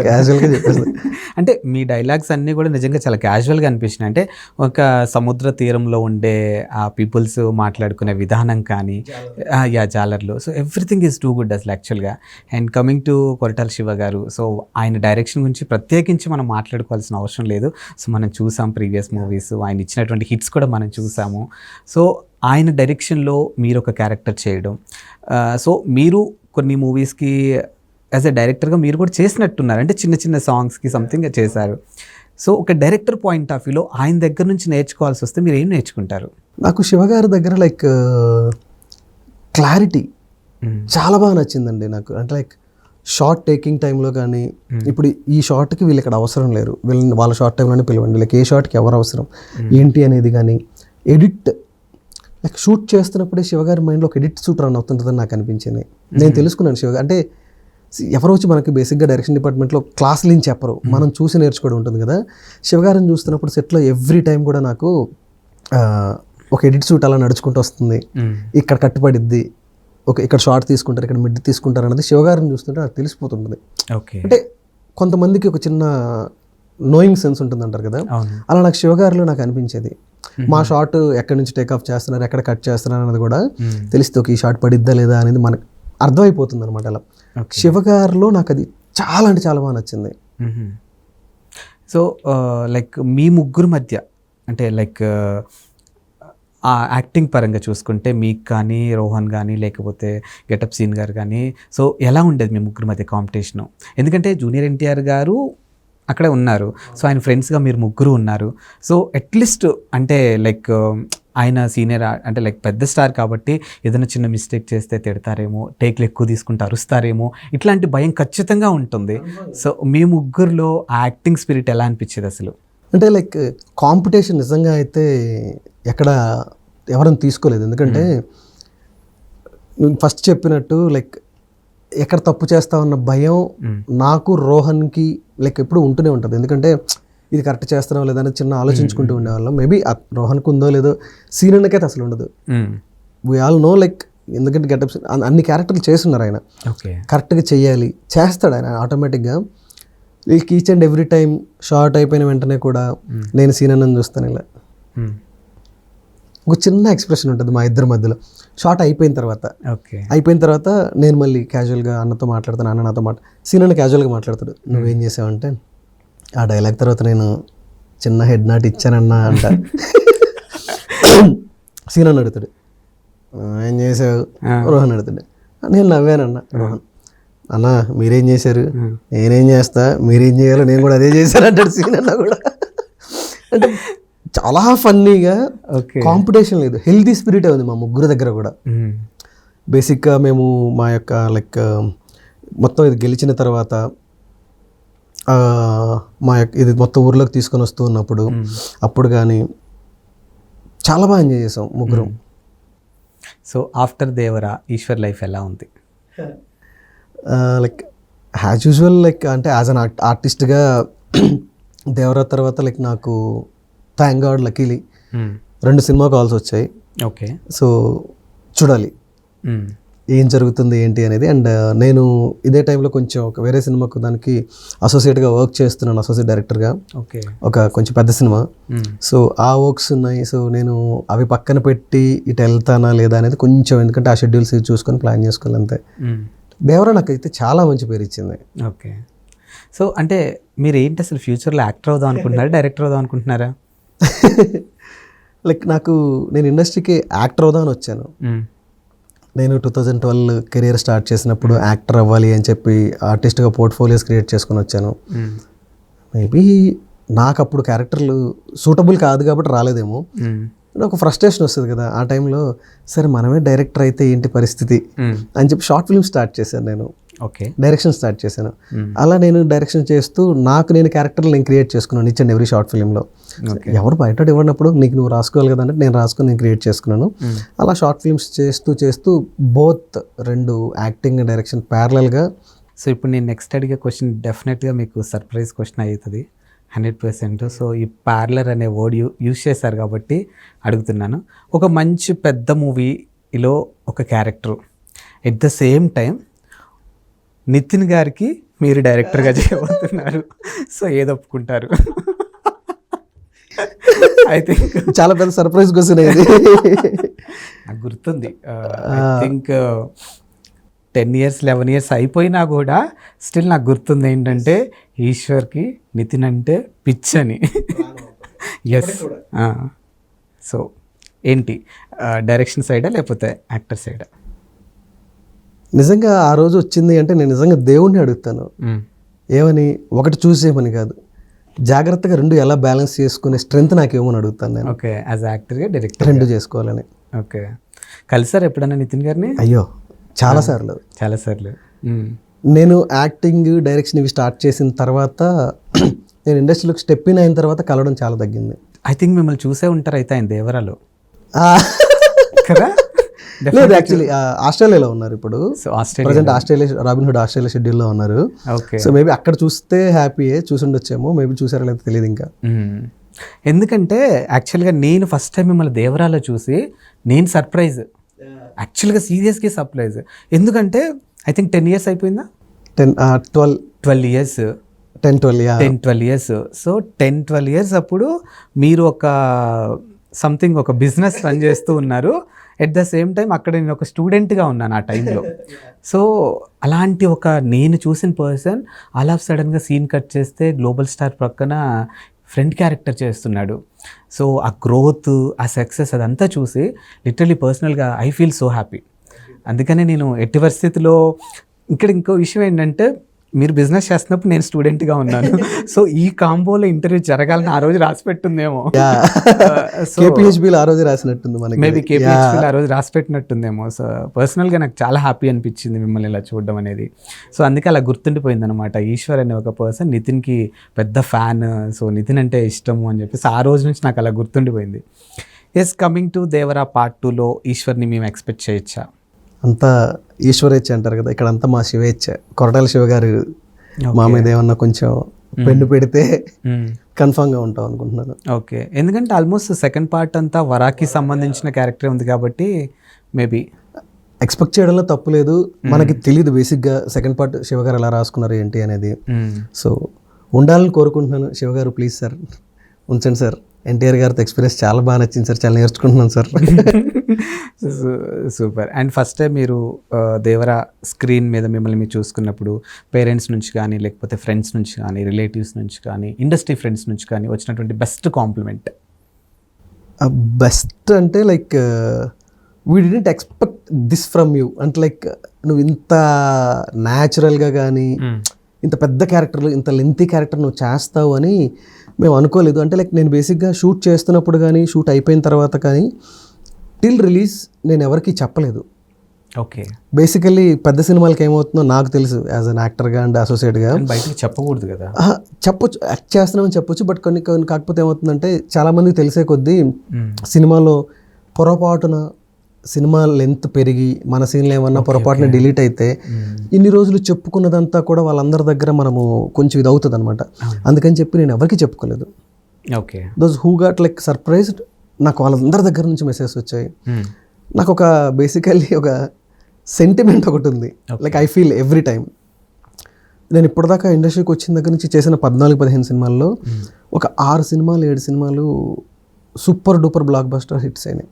క్యాజువల్గా చెప్పేసి అంటే మీ డైలాగ్స్ అన్నీ కూడా నిజంగా చాలా క్యాజువల్గా అనిపించినాయి. అంటే ఒక సముద్ర తీరంలో ఉండే ఆ పీపుల్స్ మాట్లాడుకునే విధానం కానీ, జాలర్లు, so everything is too good అసలు యాక్చువల్గా. And coming to Koratala Shiva గారు, సో ఆయన డైరెక్షన్ గురించి ప్రత్యేకించి మనం మాట్లాడుకోవాల్సిన అవసరం లేదు. సో మనం చూసాం ప్రీవియస్ మూవీస్, ఆయన ఇచ్చినటువంటి హిట్స్ కూడా మనం చూసాము. సో ఆయన డైరెక్షన్లో మీరు ఒక క్యారెక్టర్ చేయడం, సో మీరు కొన్ని మూవీస్కి యాజ్ ఎ డైరెక్టర్గా మీరు కూడా చేసినట్టున్నారు, అంటే చిన్న చిన్న సాంగ్స్కి సంథింగ్ చేశారు. సో ఒక డైరెక్టర్ పాయింట్ ఆఫ్ వ్యూలో ఆయన దగ్గర నుంచి నేర్చుకోవాల్సి వస్తే మీరు ఏం నేర్చుకుంటారు? నాకు శివగారి దగ్గర లైక్ క్లారిటీ చాలా బాగా నచ్చిందండి నాకు. అంటే లైక్ షార్ట్ టేకింగ్ టైంలో కానీ, ఇప్పుడు ఈ షార్ట్కి వీళ్ళు ఇక్కడ అవసరం లేరు, వీళ్ళని వాళ్ళ షార్ట్ టైంలోనే పిలవండి, లైక్ ఏ షార్ట్కి ఎవరు అవసరం ఏంటి అనేది కానీ, ఎడిట్ లైక్ షూట్ చేస్తున్నప్పుడే శివగారి మైండ్లో ఒక ఎడిట్ షూట్ రన్ అవుతుంటుందని నాకు అనిపించింది. నేను తెలుసుకున్నాను శివగారు అంటే ఎవరో వచ్చి మనకి బేసిక్గా డైరెక్షన్ డిపార్ట్మెంట్లో క్లాసులు ఏం చెప్పరు, మనం చూసి నేర్చుకోవడం ఉంటుంది కదా. శివగారిని చూస్తున్నప్పుడు సెట్లో ఎవ్రీ టైం కూడా నాకు ఒక ఎడిట్ షూట్ అలా నడుచుకుంటూ వస్తుంది, ఇక్కడ కట్టుబడిద్ది, ఒక ఇక్కడ షార్ట్ తీసుకుంటారు, ఇక్కడ మిడ్ తీసుకుంటారు అన్నది శివగారిని చూస్తుంటే నాకు తెలిసిపోతుంటుంది. అంటే కొంతమందికి ఒక చిన్న నోయింగ్ సెన్స్ ఉంటుంది అంటారు కదా, అలా నాకు శివగారిలో నాకు అనిపించేది. మా షార్ట్ ఎక్కడి నుంచి టేక్ ఆఫ్ చేస్తున్నారు, ఎక్కడ కట్ చేస్తున్నారు అన్నది కూడా తెలిస్తే ఒక ఈ షార్ట్ పడిద్దా లేదా అనేది మనకు అర్థమైపోతుంది అనమాట. అలా శివగారిలో నాకు అది చాలా అంటే చాలా బాగా నచ్చింది. సో లైక్ మీ ముగ్గురు మధ్య అంటే లైక్ ఆ యాక్టింగ్ పరంగా చూసుకుంటే మీకు కానీ, రోహన్ కానీ, లేకపోతే గెటప్ సీన్ గారు కానీ, సో ఎలా ఉండేది మీ ముగ్గురు మధ్య కాంపిటీషను? ఎందుకంటే జూనియర్ ఎన్టీఆర్ గారు అక్కడే ఉన్నారు, సో ఆయన ఫ్రెండ్స్గా మీరు ముగ్గురు ఉన్నారు. సో అట్లీస్ట్ అంటే లైక్ ఆయన సీనియర్ అంటే లైక్ పెద్ద స్టార్ కాబట్టి ఏదైనా చిన్న మిస్టేక్ చేస్తే తిడతారేమో, టేక్లు ఎక్కువ తీసుకుంటే అరుస్తారేమో, ఇట్లాంటి భయం ఖచ్చితంగా ఉంటుంది. సో మీ ముగ్గురులో ఆ యాక్టింగ్ స్పిరిట్ ఎలా అనిపించేది అసలు? అంటే లైక్ కాంపిటీషన్ నిజంగా అయితే ఎక్కడ ఎవరైనా తీసుకోలేదు, ఎందుకంటే ఫస్ట్ చెప్పినట్టు లైక్ ఎక్కడ తప్పు చేస్తామన్న భయం నాకు రోహన్కి లైక్ ఎప్పుడు ఉంటూనే ఉంటుంది. ఎందుకంటే ఇది కరెక్ట్ చేస్తున్నాం లేదా అని చిన్న ఆలోచించుకుంటూ ఉండేవాళ్ళం. మేబీ రోహన్కి ఉందో లేదో, సీన్ అన్నకైతే అసలు ఉండదు. వీ ఆల్ నో లైక్ ఎందుకంటే గెటప్ అన్ని క్యారెక్టర్లు చేస్తున్నారు ఆయన, కరెక్ట్గా చెయ్యాలి, చేస్తాడు ఆయన ఆటోమేటిక్గా. Each and every time short అయిపోయిన వెంటనే కూడా నేను సీన్ అన్నని చూస్తాను ఇలా ఒక చిన్న ఎక్స్ప్రెషన్ ఉంటుంది మా ఇద్దరి మధ్యలో. షార్ట్ అయిపోయిన తర్వాత నేను మళ్ళీ క్యాజువల్గా అన్నతో మాట్లాడతాను, అన్న నాతో సీన్ అన్న క్యాజువల్గా మాట్లాడతాడు, నువ్వేం చేసావంటే ఆ డైలాగ్ తర్వాత నేను చిన్న హెడ్ నాట్ ఇచ్చానన్నా అంట. సీన్ అన్న అడుగుతాడు ఏం చేసావు, రోహన్ అడుగుతాడు, నేను నవ్వానన్నా. రోహన్ అన్న మీరేం చేశారు, నేనేం చేస్తా, మీరేం చేయాలో నేను కూడా అదే చేశాను అంటాడు సీన్ అన్న కూడా. అంటే చాలా ఫన్నీగా, ఓకే. కాంపిటీషన్ లేదు, హెల్దీ స్పిరిట్ ఉంది మా ముగ్గురు దగ్గర కూడా. బేసిక్గా మేము మా యొక్క లైక్ మొత్తం ఇది గెలిచిన తర్వాత మా యొక్క ఇది మొత్తం ఊర్లోకి తీసుకొని వస్తూ ఉన్నప్పుడు అప్పుడు కానీ చాలా బాగా ఎంజాయ్ చేసాం ముగ్గురం. So after Devara Eshwar life ఎలా ఉంది? లైక్ యాజ్ యూజువల్, లైక్ అంటే యాజ్ అన్ ఆర్టిస్ట్గా దేవరా తర్వాత లైక్ నాకు థ్యాంక్ గాడ్ లక్కీలీ 2 సినిమా కాల్స్ వచ్చాయి. ఓకే. సో చూడాలి ఏం జరుగుతుంది ఏంటి అనేది. అండ్ నేను ఇదే టైంలో కొంచెం ఒక వేరే సినిమాకు దానికి అసోసియేట్గా వర్క్ చేస్తున్నాను, అసోసియేట్ డైరెక్టర్గా. ఓకే. ఒక కొంచెం పెద్ద సినిమా. సో ఆ వర్క్స్ ఉన్నాయి. సో నేను అవి పక్కన పెట్టి ఇటు వెళ్తానా లేదా అనేది కొంచెం, ఎందుకంటే ఆ షెడ్యూల్స్ చూసుకొని ప్లాన్ చేసుకోవాలి అంతే. దేవరా నాకైతే చాలా మంచి పేరు ఇచ్చింది. ఓకే. సో అంటే మీరు ఏంటి అసలు ఫ్యూచర్లో యాక్టర్ అవుదాం అనుకుంటున్నారా, డైరెక్టర్ అవుదాం అనుకుంటున్నారా? లైక్ నేను ఇండస్ట్రీకి యాక్టర్ అవుదామని వచ్చాను. నేను 2012 కెరీర్ స్టార్ట్ చేసినప్పుడు యాక్టర్ అవ్వాలి అని చెప్పి ఆర్టిస్ట్గా పోర్ట్ఫోలియోస్ క్రియేట్ చేసుకొని వచ్చాను. మేబీ నాకు అప్పుడు క్యారెక్టర్లు సూటబుల్ కాదు కాబట్టి రాలేదేమో. ఒక ఫ్రస్ట్రేషన్ వస్తుంది కదా ఆ టైంలో, సరే మనమే డైరెక్టర్ అయితే ఏంటి పరిస్థితి అని చెప్పి షార్ట్ ఫిల్మ్ స్టార్ట్ చేశాను నేను. ఓకే. డైరెక్షన్ స్టార్ట్ చేశాను. అలా నేను డైరెక్షన్ చేస్తూ నేను క్యారెక్టర్లు నేను క్రియేట్ చేసుకున్నాను ఈచ్ అండ్ ఎవ్రీ షార్ట్ ఫిల్మ్లో. ఎవరు బయట ఇవ్వనప్పుడు నీకు నువ్వు రాసుకోవాలి కదా అంటే నేను రాసుకొని నేను క్రియేట్ చేసుకున్నాను. అలా షార్ట్ ఫిల్మ్స్ చేస్తూ బోత్ 2 యాక్టింగ్ డైరెక్షన్ ప్యారలల్గా. సో ఇప్పుడు నేను నెక్స్ట్ అడిగే క్వశ్చన్ డెఫినెట్గా మీకు సర్ప్రైజ్ క్వశ్చన్ అవుతుంది 100%. సో ఈ పార్లర్ అనే వర్డ్ యూజ్ చేశారు కాబట్టి అడుగుతున్నాను. ఒక మంచి పెద్ద మూవీలో ఒక character, at the same time Nithin గారికి మీరు డైరెక్టర్గా చేయబోతున్నారు. సో ఏది ఒప్పుకుంటారు? ఐ థింక్ చాలా పెద్ద సర్ప్రైజ్ క్వశ్చన్ ఇది. నాకు గుర్తుంది, ఐ థింక్ 10 years 11 years అయిపోయినా కూడా స్టిల్ నాకు గుర్తుంది ఏంటంటే ఈశ్వర్కి నితిన్ అంటే పిచ్చని. ఎస్. సో ఏంటి, డైరెక్షన్ సైడా లేకపోతే యాక్టర్ సైడా? నిజంగా ఆ రోజు వచ్చింది అంటే నేను నిజంగా దేవుణ్ణి అడుగుతాను ఏమని, ఒకటి చూస్ చేయమని కాదు, జాగ్రత్తగా 2 ఎలా బ్యాలెన్స్ చేసుకునే స్ట్రెంత్ నాకు ఏమని అడుగుతాను నేను. ఓకే. యాజ్ యాక్టర్గా డైరెక్టర్ 2 చేసుకోవాలని. ఓకే. కలిసారు ఎప్పుడన్నా నితిన్ గారిని? అయ్యో చాలాసార్లు. నేను యాక్టింగ్ డైరెక్షన్ ఇవి స్టార్ట్ చేసిన తర్వాత నేను ఇండస్ట్రీలోకి స్టెప్ ఇన్ అయిన తర్వాత కలవడం చాలా తగ్గింది. ఐ థింక్ మిమ్మల్ని చూసే ఉంటారు అయితే ఆయన దేవరాలో కదా. లేదు, యాక్చువల్లీ ఆస్ట్రేలియాలో ఉన్నారు ఇప్పుడు. ప్రజెంట్ రాబిన్హుడ్ ఆస్ట్రేలియా షెడ్యూల్లో ఉన్నారు. సో మేబీ అక్కడ చూస్తే హ్యాపీయే, చూసి ఉండొచ్చేమో, మేబీ చూసారో లేదో తెలియదు ఇంకా. ఎందుకంటే యాక్చువల్గా నేను ఫస్ట్ టైం మిమ్మల్ని దేవరాలో చూసి నేను సర్ప్రైజ్, యాక్చువల్గా సీరియస్గా సర్ప్రైజ్. ఎందుకంటే ఐ థింక్ 10 years అయిపోయిందా? 12 years. 10-12 years. సో 10-12 years అప్పుడు మీరు ఒక బిజినెస్ రన్ చేస్తూ ఉన్నారు. ఎట్ ద సేమ్ టైం అక్కడ నేను ఒక స్టూడెంట్గా ఉన్నాను ఆ టైంలో. సో అలాంటి నేను చూసిన పర్సన్ ఆల్ ఆఫ్ సడన్గా సీన్ కట్ చేస్తే గ్లోబల్ స్టార్ ప్రక్కన ఫ్రెండ్ క్యారెక్టర్ చేస్తున్నాడు. సో ఆ గ్రోత్, ఆ సక్సెస్ అదంతా చూసి లిటరలీ పర్సనల్గా ఐ ఫీల్ సో హ్యాపీ. అందుకనే నేను ఎట్టి పరిస్థితిలో ఇంకో విషయం ఏంటంటే మీరు బిజినెస్ చేస్తున్నప్పుడు నేను స్టూడెంట్గా ఉన్నాను. సో ఈ కాంబోలో ఇంటర్వ్యూ జరగాలని ఆ రోజు రాసి పెట్టుందేమో. కేపీహెచ్బీలో ఆ రోజు రాసినట్టుంది మనకి, మేబీ కేపీహెచ్బీలో ఆ రోజు రాసి పెట్టినట్టుందేమో. సో పర్సనల్గా నాకు చాలా హ్యాపీ అనిపించింది మిమ్మల్ని ఇలా చూడడం అనేది. సో అందుకే అలా గుర్తుండిపోయింది అనమాట. ఈశ్వర్ అనే ఒక పర్సన్ నితిన్కి పెద్ద ఫ్యాన్, సో నితిన్ అంటే ఇష్టము అని చెప్పేసి ఆ రోజు నుంచి నాకు అలా గుర్తుండిపోయింది. Yes, coming to Devara part 2లో ఈశ్వర్ని మేము ఎక్స్పెక్ట్ చేయొచ్చా? అంతా ఈశ్వరేచ్ఛ అంటారు కదా, ఇక్కడ అంతా మా శివేచ్ఛ. కొరటాల శివ గారు మా మీద ఏమన్నా కొంచెం పెన్ను పెడితే కన్ఫామ్గా ఉంటాం అనుకుంటున్నాను. ఓకే. ఎందుకంటే ఆల్మోస్ట్ సెకండ్ పార్ట్ అంతా వరాకి సంబంధించిన క్యారెక్టర్ ఉంది కాబట్టి మేబీ ఎక్స్పెక్ట్ చేయడంలో తప్పు లేదు. మనకి తెలియదు బేసిక్గా సెకండ్ పార్ట్ శివ గారు ఎలా రాసుకున్నారు ఏంటి అనేది. సో ఉండాలని కోరుకుంటున్నాను. శివ గారు ప్లీజ్ సార్ ఉంచండి సార్. ఎన్టీఆర్ గారితో ఎక్స్పీరియన్స్ చాలా బాగా నచ్చింది సార్, చాలా నేర్చుకుంటున్నాను sir. Super. And first time మీరు దేవరా స్క్రీన్ మీద మిమ్మల్ని మీరు చూసుకున్నప్పుడు పేరెంట్స్ నుంచి కానీ, లేకపోతే ఫ్రెండ్స్ నుంచి కానీ, రిలేటివ్స్ నుంచి కానీ, ఇండస్ట్రీ ఫ్రెండ్స్ నుంచి కానీ వచ్చినటువంటి బెస్ట్ కాంప్లిమెంట్? బెస్ట్ అంటే like we didn't expect this from you. అంటే లైక్ నువ్వు ఇంత న్యాచురల్గా కానీ ఇంత పెద్ద క్యారెక్టర్లు, ఇంత లెంతీ క్యారెక్టర్ నువ్వు చేస్తావు అని మేము అనుకోలేదు. అంటే లైక్ నేను బేసిక్గా షూట్ చేస్తున్నప్పుడు కానీ షూట్ అయిపోయిన తర్వాత కానీ టిల్ రిలీజ్ నేను ఎవరికీ చెప్పలేదు. ఓకే. బేసికల్లీ పెద్ద సినిమాలకి ఏమవుతుందో నాకు తెలుసు యాజ్ అన్ యాక్టర్గా అండ్ అసోసియేట్గా. బయటకు చెప్పకూడదు కదా. చెప్పొచ్చు, యాక్ట్ చేస్తున్నామని చెప్పొచ్చు, బట్ కొన్ని కొన్ని కాకపోతే ఏమవుతుందంటే చాలామందికి తెలిసే కొద్దీ సినిమాలో పొరపాటున సినిమా లెంత్ పెరిగి మన సీన్లు ఏమన్నా పొరపాటున డిలీట్ అయితే ఇన్ని రోజులు చెప్పుకున్నదంతా కూడా వాళ్ళందరి దగ్గర మనము కొంచెం ఇది అవుతుంది అనమాట. అందుకని చెప్పి నేను ఎవరికి చెప్పుకోలేదు. Okay. Those who got like surprised, నాకు వాళ్ళందరి దగ్గర నుంచి మెసేజ్ వచ్చాయి. నాకు ఒక బేసికల్లీ ఒక సెంటిమెంట్ ఒకటి ఉంది. Like I feel every time నేను ఇప్పటిదాకా ఇండస్ట్రీకి వచ్చిన దగ్గర నుంచి చేసిన 14-15 సినిమాల్లో ఒక 6 సినిమాలు 7 సినిమాలు super duper block buster hits అయినాయి.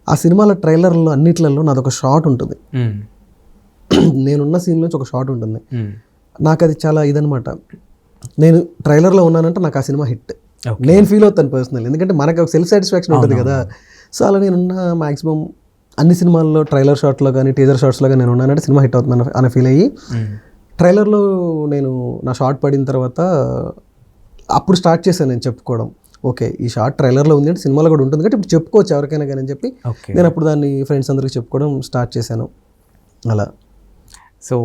ఆ సినిమాల ట్రైలర్లో అన్నిట్లలో నాదొక షాట్ ఉంటుంది. నేనున్న సీన్ నుంచి ఒక షాట్ ఉంటుంది. నాకు అది చాలా ఇదనమాట. నేను ట్రైలర్లో ఉన్నానంటే నాకు ఆ సినిమా హిట్ నేను ఫీల్ అవుతాను పర్సనల్. ఎందుకంటే మనకు ఒక సెల్ఫ్ సాటిస్ఫాక్షన్ ఉంటుంది కదా. సో అలా నేనున్న మ్యాక్సిమం అన్ని సినిమాల్లో ట్రైలర్ షాట్లో కానీ టీజర్ షాట్స్లో కానీ నేను ఉన్నానంటే సినిమా హిట్ అవుతుంది అని ఫీల్ అయ్యి ట్రైలర్లో నేను నా షాట్ పడిన తర్వాత అప్పుడు స్టార్ట్ చేశాను నేను చెప్పుకోవడం. ఓకే, ఈ షార్ట్ ట్రైలర్లో ఉంది అంటే సినిమాలో కూడా ఉంటుంది కాబట్టి ఇప్పుడు చెప్పుకోవచ్చు ఎవరికైనా కానీ అని చెప్పి నేను అప్పుడు దాన్ని ఫ్రెండ్స్ అందరికి చెప్పుకోవడం స్టార్ట్ చేశాను అలా. సో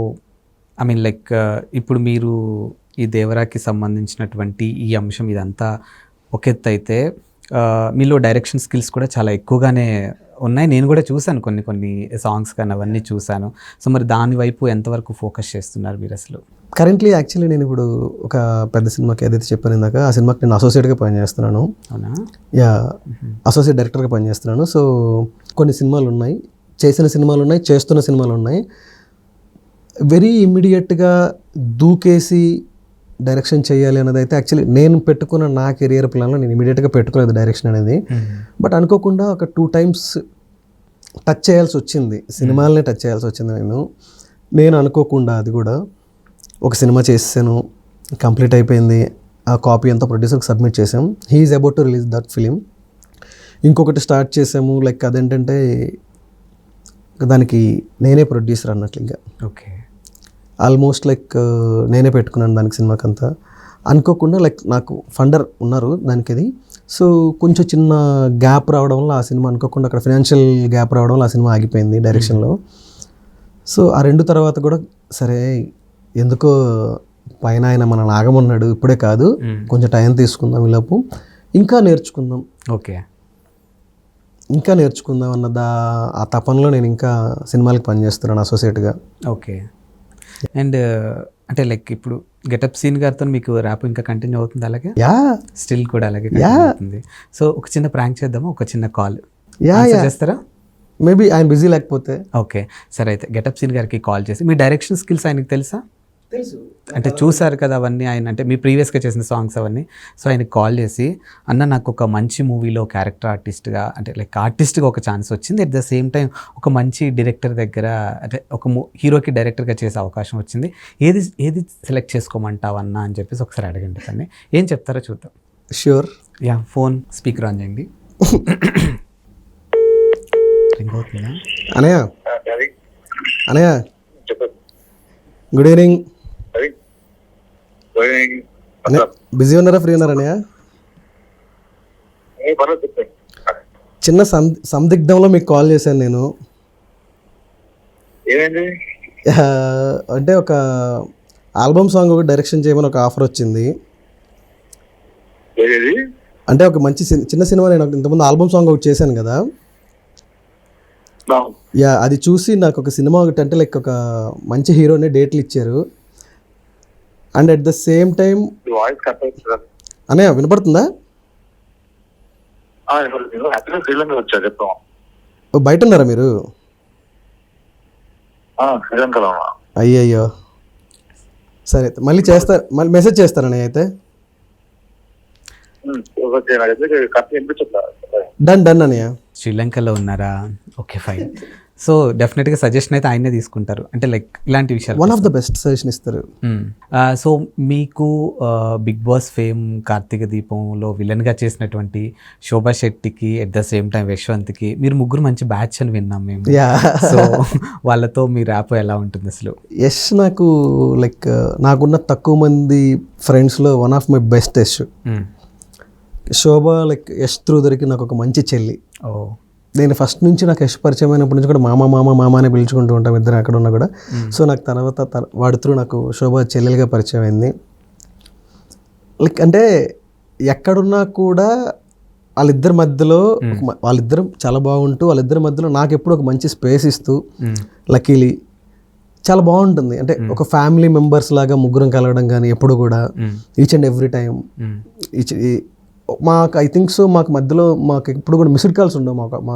ఐ మీన్ లైక్ ఇప్పుడు మీరు ఈ దేవరాకి సంబంధించినటువంటి ఈ అంశం ఇదంతా ఒక ఎత్తు అయితే మీలో డైరెక్షన్ స్కిల్స్ కూడా చాలా ఎక్కువగానే ఉన్నాయి. నేను కూడా చూశాను కొన్ని సాంగ్స్ కానీ అవన్నీ చూశాను. సో మరి దాని వైపు ఎంతవరకు ఫోకస్ చేస్తున్నారు మీరు అసలు? కరెంట్లీ యాక్చువల్లీ నేను ఇప్పుడు ఒక పెద్ద సినిమాకి ఏదైతే చెప్పాను ఇందాక, ఆ సినిమాకి నేను అసోసియేట్గా పనిచేస్తున్నాను. అవునా? యా, అసోసియేట్ డైరెక్టర్గా పనిచేస్తున్నాను. సో కొన్ని సినిమాలు ఉన్నాయి, చేసిన సినిమాలు ఉన్నాయి, చేస్తున్న సినిమాలు ఉన్నాయి. వెరీ ఇమ్మీడియట్గా దూకేసి డైరెక్షన్ చేయాలి అన్నది అయితే యాక్చువల్లీ నేను పెట్టుకున్న నా కెరియర్ ప్లాన్లో నేను ఇమీడియట్గా పెట్టుకోలేదు డైరెక్షన్ అనేది. బట్ అనుకోకుండా ఒక 2 times టచ్ చేయాల్సి వచ్చింది, సినిమాలనే టచ్ చేయాల్సి వచ్చింది. నేను అనుకోకుండా అది కూడా ఒక సినిమా చేసాను, కంప్లీట్ అయిపోయింది. ఆ కాపీ అంతా ప్రొడ్యూసర్కి సబ్మిట్ చేసాం. He is about to release that film. ఇంకొకటి స్టార్ట్ చేసాము, లైక్ అదేంటంటే దానికి నేనే ప్రొడ్యూసర్ అన్నట్లు. ఇంకా ఓకే, ఆల్మోస్ట్ లైక్ నేనే పెట్టుకున్నాను దానికి సినిమాకంతా. అనుకోకుండా లైక్ నాకు ఫండర్ ఉన్నారు దానికి అది. సో కొంచెం చిన్న గ్యాప్ రావడం వల్ల ఆ సినిమా అనుకోకుండా అక్కడ ఫైనాన్షియల్ గ్యాప్ రావడం వల్ల ఆ సినిమా ఆగిపోయింది డైరెక్షన్లో. సో ఆ 2 తర్వాత కూడా సరే ఎందుకో పైన ఆయన మన నాగమన్నాడు, ఇప్పుడే కాదు కొంచెం టైం తీసుకుందాం, ఈలోపు ఇంకా నేర్చుకుందాం. ఓకే, ఇంకా నేర్చుకుందాం అన్న ఆ తపనలో నేను ఇంకా సినిమాలకు పనిచేస్తున్నాను అసోసియేట్గా. ఓకే. అండ్ అంటే లైక్ ఇప్పుడు గెటప్ సీన్ గారితో మీకు ర్యాప్ ఇంకా కంటిన్యూ అవుతుంది అలాగే? యా, స్టిల్ కూడా అలాగే అవుతుంది. సో ఒక చిన్న ప్రాంక్ చేద్దామా, ఒక చిన్న కాల్ చేస్తారా? మేబీ ఆయన బిజీ లేకపోతే. ఓకే సరే, అయితే గెటప్ సీన్ గారికి కాల్ చేసి మీ డైరెక్షన్ స్కిల్స్ ఆయనకి తెలుసా? తెలుసు, అంటే చూసారు కదా అవన్నీ ఆయన, అంటే మీ ప్రీవియస్గా చేసిన సాంగ్స్ అవన్నీ. సో ఆయనకి కాల్ చేసి, అన్న నాకు ఒక మంచి మూవీలో క్యారెక్టర్ ఆర్టిస్ట్గా, అంటే లైక్ ఆర్టిస్ట్గా ఒక ఛాన్స్ వచ్చింది, అట్ ద సేమ్ టైం ఒక మంచి డైరెక్టర్ దగ్గర, అంటే ఒక హీరోకి డైరెక్టర్గా చేసే అవకాశం వచ్చింది, ఏది సెలెక్ట్ చేసుకోమంటావన్నా అని చెప్పేసి ఒకసారి అడగండి. కానీ ఏం చెప్తారో చూద్దాం. Sure. Yeah, phone speaker on చేయండి. రింగ్ అవుతుందా? అనయ్య, అనయ్య గుడ్ ఈవినింగ్. బిజీ ఉన్నారా, ఫ్రీ ఉన్నారా అన్నయ్య? చిన్న సందిగ్ధంలో మీకు కాల్ చేశాను నేను. అంటే ఒక ఆల్బమ్ సాంగ్ ఒకటి డైరెక్షన్ చేయమని ఒక ఆఫర్ వచ్చింది. అంటే ఒక మంచి చిన్న సినిమా, నేను ఇంతకుముందు ఆల్బమ్ సాంగ్ ఒకటి చేశాను కదా. యా, అది చూసి నాకు ఒక సినిమా ఒకటి, అంటే లైక్ ఒక మంచి హీరోని డేట్లు ఇచ్చారు. And at the same time అన్నయ్య వినపడుతుందా? బయట ఉన్నారా మీరు? అయ్యయ్యో, సరే మళ్ళీ చేస్తారు, మళ్ళీ మెసేజ్ చేస్తారా అన్నయ్య? అయితే డన్ డన్ అన్నయ్య. శ్రీలంకలో ఉన్నారా? Okay fine. సో డెఫినెట్గా సజెషన్ అయితే ఆయనే తీసుకుంటారు, అంటే లైక్ ఇలాంటి విషయాలు one of the best suggestion ఇస్తారు. సో మీకు బిగ్ బాస్ ఫేమ్ కార్తీక దీపంలో విలన్గా చేసినటువంటి శోభా శెట్టికి, ఎట్ ద సేమ్ టైం యశ్వంత్కి, మీరు ముగ్గురు మంచి బ్యాచ్ అని విన్నాం మేము. సో వాళ్ళతో మీ ర్యాప్ ఎలా ఉంటుంది అసలు? యష్ నాకు లైక్ నాకున్న తక్కువ మంది ఫ్రెండ్స్లో one of my best Yash. Shobha like Yash through దొరికి నాకు ఒక మంచి చెల్లి. ఓ నేను ఫస్ట్ నుంచి నాకు యష్ పరిచయం అయినప్పటి నుంచి కూడా మామ మామ మామ అని పిలుచుకుంటూ ఉంటాం ఇద్దరు అక్కడ ఉన్నా కూడా. సో నాకు తర్వాత వాడి త్రూ నాకు శోభ చెల్లెలుగా పరిచయం అయింది. లైక్ అంటే ఎక్కడున్నా కూడా వాళ్ళిద్దరి మధ్యలో వాళ్ళిద్దరం చాలా బాగుంటూ వాళ్ళిద్దరి మధ్యలో నాకు ఎప్పుడు ఒక మంచి స్పేస్ ఇస్తూ లక్కీలీ చాలా బాగుంటుంది. అంటే ఒక ఫ్యామిలీ మెంబర్స్ లాగా ముగ్గురం కలవడం కానీ ఎప్పుడు కూడా ఈచ్ అండ్ ఎవ్రీ టైం మాకు ఐ థింక్ సో మాకు మధ్యలో మాకు ఎప్పుడు కూడా మిస్డ్ కాల్స్ ఉండవు మాకు.